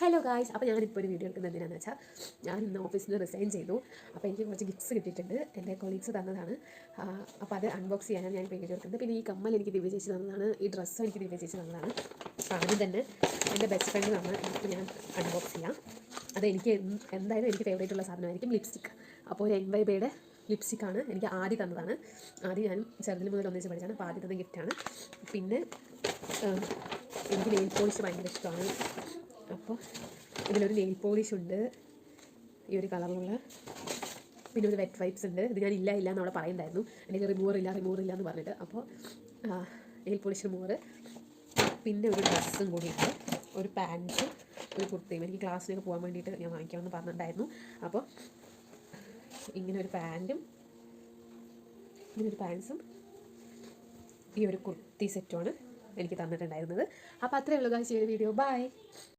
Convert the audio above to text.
Hello guys, അപ്പോൾ ഞാനിപ്പോൾ ഒരു വീഡിയോ എടുക്കുന്നത് എന്തിനാണെന്ന് വെച്ചാൽ ഞാൻ ഇന്ന് ഓഫീസിൽ നിന്ന് റിസൈൻ ചെയ്തു. അപ്പോൾ എനിക്ക് കുറച്ച് ഗിഫ്റ്റ്സ് കിട്ടിയിട്ടുണ്ട്. എൻ്റെ കൊളീഗ്സ് തന്നതാണ്. അപ്പോൾ അത് അൺബോക്സ് ചെയ്യാനാണ് ഞാൻ ഇപ്പോൾ വീഡിയോ എടുക്കുന്നത്. പിന്നെ ഈ കമ്മൽ എനിക്ക് ദിവ്യ ചേച്ചി തന്നതാണ്. ഈ ഡ്രസ്സും എനിക്ക് ദിവ്യ ചേച്ചി തന്നതാണ്. ആദ്യം തന്നെ എൻ്റെ ബെസ്റ്റ് ഫ്രണ്ട് തന്ന ഗിഫ്റ്റ് ഞാൻ അൺബോക്സ് ചെയ്യാം. അതെനിക്ക് എന്തായാലും എനിക്ക് ഫേവറേറ്റ് ഉള്ള സാധനമായിരിക്കും ലിപ്സ്റ്റിക്. അപ്പോൾ ഒരു NYBയുടെ ലിപ്സ്റ്റിക്കാണ് എനിക്ക് ആദ്യം തന്നതാണ്. ആദ്യം ഞാൻ ചെറുതിൽ മുതൽ ഒന്നിച്ച് പഠിച്ചാണ്. അപ്പോൾ ആദ്യം തന്ന ഗിഫ്റ്റാണ്. പിന്നെ എനിക്ക് നെയിൽ പോളിഷ് ഭയങ്കര ഇഷ്ടമാണ്. അപ്പോൾ ഇതിലൊരു നെയിൽ പോളിഷ് ഉണ്ട്, ഈ ഒരു കളറിലുള്ള. പിന്നെ ഒരു വെറ്റ് വൈപ്സ് ഉണ്ട്. ഇത് ഞാൻ ഇല്ല എന്ന് അവിടെ പറയുന്നുണ്ടായിരുന്നു. എനിക്ക് റിമൂവർ ഇല്ല എന്ന് പറഞ്ഞിട്ട്. അപ്പോൾ നെയിൽ പോളിഷ് റിമൂവർ. പിന്നെ ഒരു ഡ്രസ്സും കൂടിയുണ്ട്, ഒരു പാൻറ്റും ഒരു കുർത്തയും. എനിക്ക് ക്ലാസ്സിലേക്ക് പോകാൻ വേണ്ടിയിട്ട് ഞാൻ വാങ്ങിക്കാമെന്ന് പറഞ്ഞിട്ടുണ്ടായിരുന്നു. അപ്പോൾ ഇങ്ങനെ ഒരു പാൻറ്റും പാൻസും ഈ ഒരു കുർത്തി സെറ്റുമാണ് എനിക്ക് തന്നിട്ടുണ്ടായിരുന്നത്. അപ്പോൾ അത്രയേ ഉള്ളൂ ഗായ്സ് ഈ ഒരു വീഡിയോ. ബൈ.